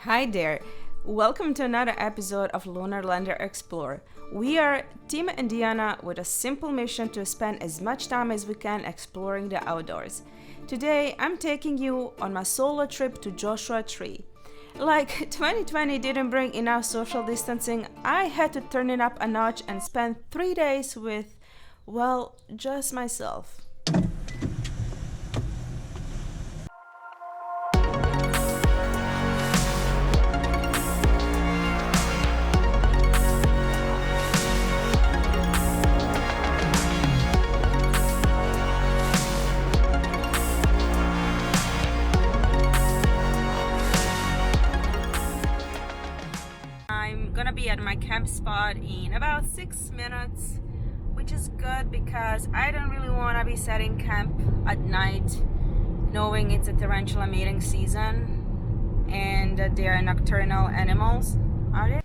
Hi there. Welcome to another episode of Lunar Lander Explore. We are Team Indiana with a simple mission to spend as much time as we can exploring the outdoors. Today, I'm taking you on my solo trip to Joshua Tree. Like 2020 didn't bring enough social distancing, I had to turn it up a notch and spend 3 days with, well, just myself. I'm gonna be at my camp spot in about 6 minutes, which is good because I don't really want to be setting camp at night knowing it's a tarantula mating season and that they are nocturnal animals. Are they?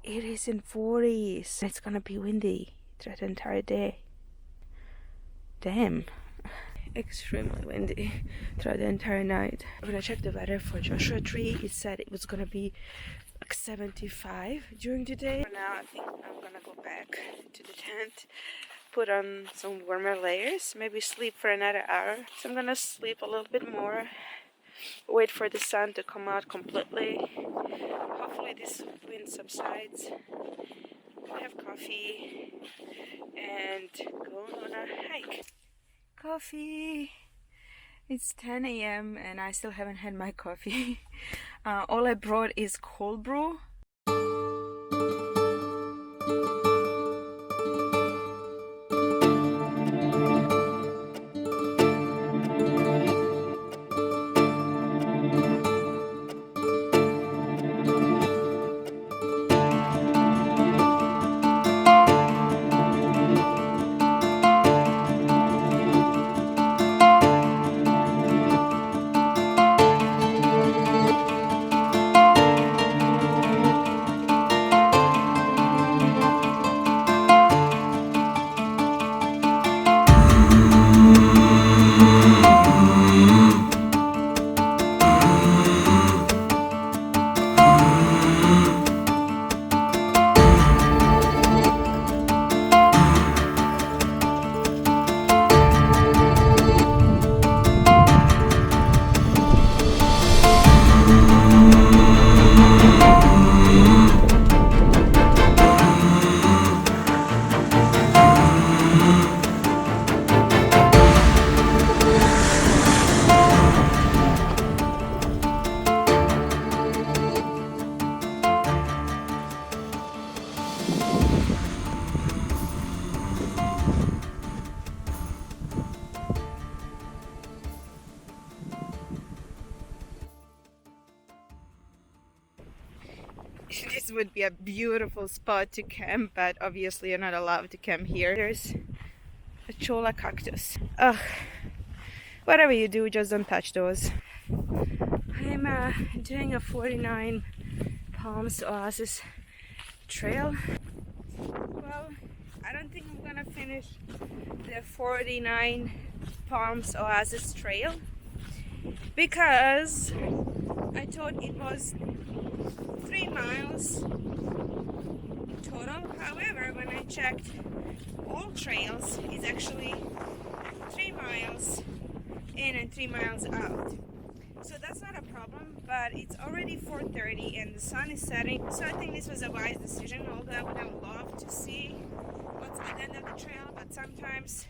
It is in 40s. It's gonna be windy throughout the entire day. Damn. Extremely windy throughout the entire night. When I checked the weather for Joshua Tree, it said it was gonna be like 75 during the day. For now, I think I'm gonna go back to the tent, put on some warmer layers, maybe sleep for another hour. So I'm gonna sleep a little bit more, wait for the sun to come out completely. Hopefully this wind subsides. Have coffee and go on a hike. Coffee. It's 10 a.m. and I still haven't had my coffee. All I brought is cold brew. This would be a beautiful spot to camp, but obviously you're not allowed to camp here. There's a cholla cactus. Ugh. Whatever you do, just don't touch those. I'm doing a 49 Palms Oasis trail. Well, I don't think I'm gonna finish the 49 Palms Oasis trail because I thought it was 3 miles total. However, when I checked all trails, it's actually 3 miles in and 3 miles out. So that's not a problem, but it's already 4:30 and the sun is setting. So I think this was a wise decision, although I would have loved to see what's at the end of the trail, but sometimes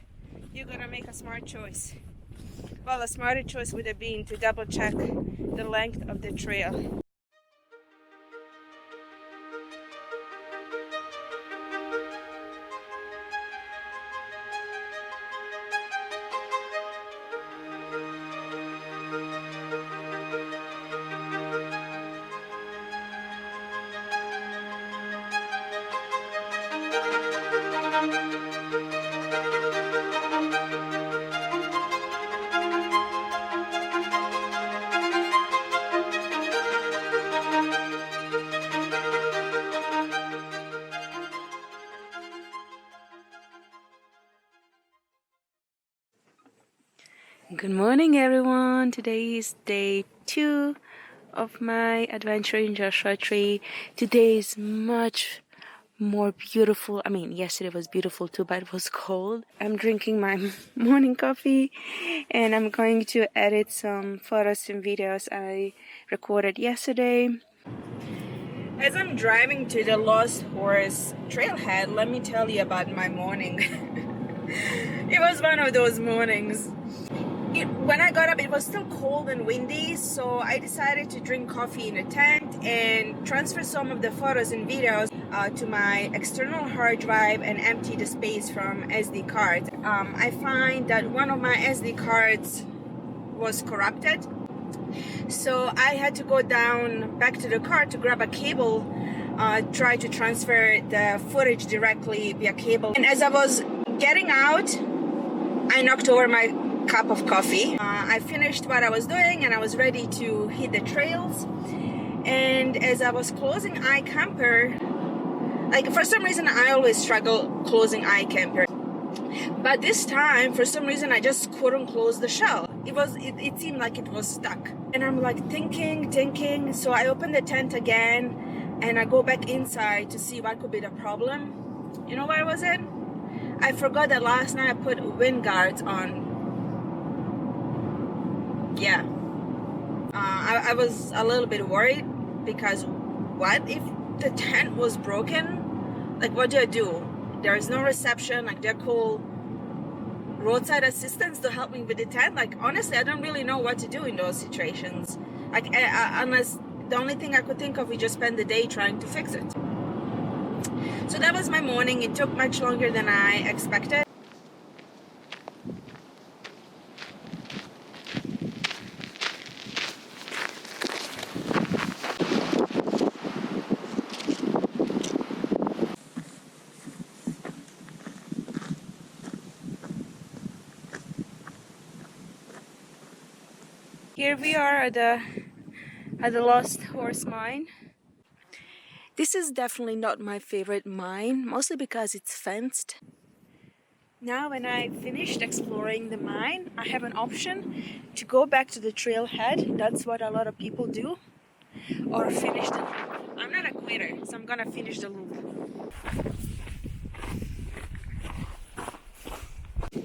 you gotta make a smart choice. Well, a smarter choice would have been to double check the length of the trail. Good morning, everyone. Today is day 2 of my adventure in Joshua Tree. Today is much more beautiful. I mean, yesterday was beautiful too, but it was cold. I'm drinking my morning coffee and I'm going to edit some photos and videos I recorded yesterday. As I'm driving to the Lost Horse trailhead, let me tell you about my morning. It was one of those mornings. When I got up, it was still cold and windy, so I decided to drink coffee in a tent and transfer some of the photos and videos to my external hard drive and empty the space from SD cards. I find that one of my SD cards was corrupted, so I had to go down back to the car to grab a cable, try to transfer the footage directly via cable. And as I was getting out, I knocked over my cup of coffee. I finished what I was doing and I was ready to hit the trails. And as I was closing iCamper, like for some reason I always struggle closing iCamper, but this time for some reason I just couldn't close the shell. It seemed like it was stuck, and I'm like thinking. So I opened the tent again and I go back inside to see what could be the problem. You know what was it? I forgot that last night I put wind guards on. Yeah, I was a little bit worried because what if the tent was broken? Like, what do I do? There is no reception. Like, they call roadside assistance to help me with the tent. Like, honestly, I don't really know what to do in those situations. Like, unless the only thing I could think of is just spend the day trying to fix it. So that was my morning. It took much longer than I expected. Here we are at the Lost Horse Mine. This is definitely not my favorite mine, mostly because it's fenced. Now when I finished exploring the mine, I have an option to go back to the trailhead. That's what a lot of people do. Or finish the loop. I'm not a quitter, so I'm gonna finish the loop.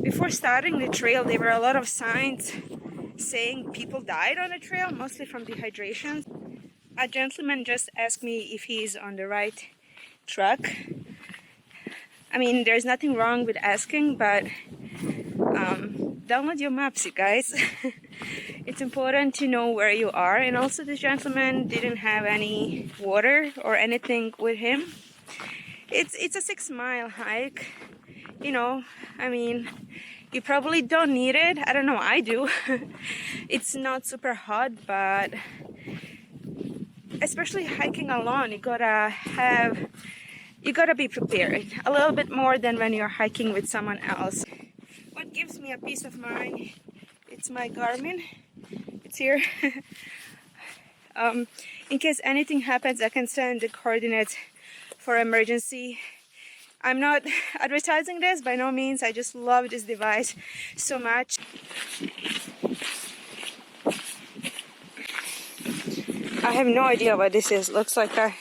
Before starting the trail, there were a lot of signs saying people died on the trail, mostly from dehydration. A gentleman just asked me if he's on the right track. I mean, there's nothing wrong with asking, but download your maps, you guys. It's important to know where you are. And also, this gentleman didn't have any water or anything with him. It's a 6-mile hike. You know, I mean, you probably don't need it. I don't know, I do. It's not super hot, but especially hiking alone, you gotta be prepared a little bit more than when you're hiking with someone else. What gives me a peace of mind, it's my Garmin. It's here. In case anything happens, I can send the coordinates for emergency. I'm not advertising this by no means. I just love this device so much. I have no idea what this is. Looks like a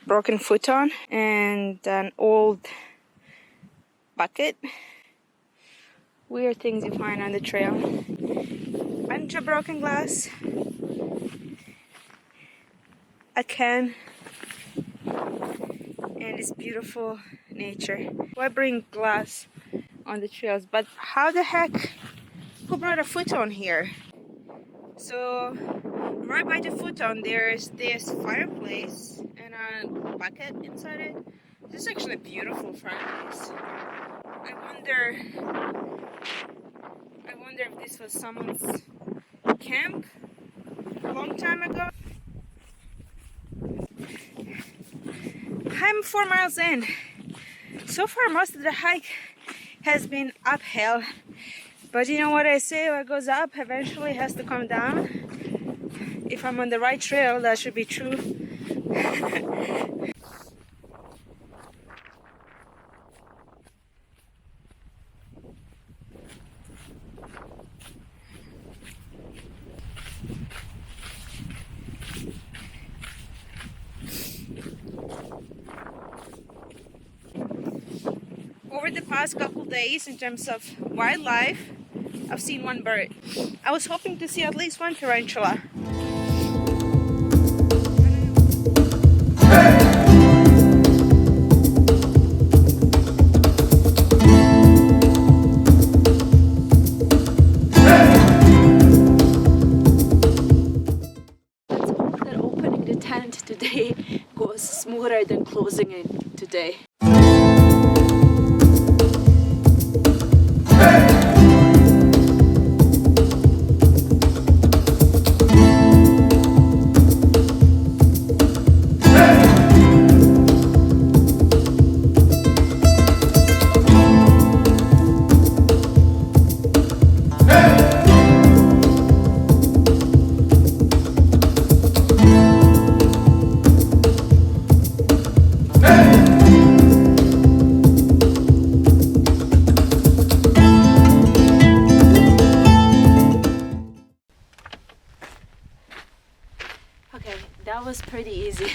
broken futon and an old bucket. Weird things you find on the trail. Bunch of broken glass. A can. And it's beautiful nature. Why bring glass on the trails? But how the heck who brought a futon here. So right by the futon there's this fireplace and a bucket inside it. This is actually a beautiful fireplace. I wonder if this was someone's camp a long time ago. I'm 4 miles in. So far most of the hike has been uphill, but you know what I say, what goes up eventually has to come down. If I'm on the right trail, that should be true. Over the past couple days, in terms of wildlife, I've seen one bird. I was hoping to see at least one tarantula. That opening the tent today goes smoother than closing it today. Okay, that was pretty easy.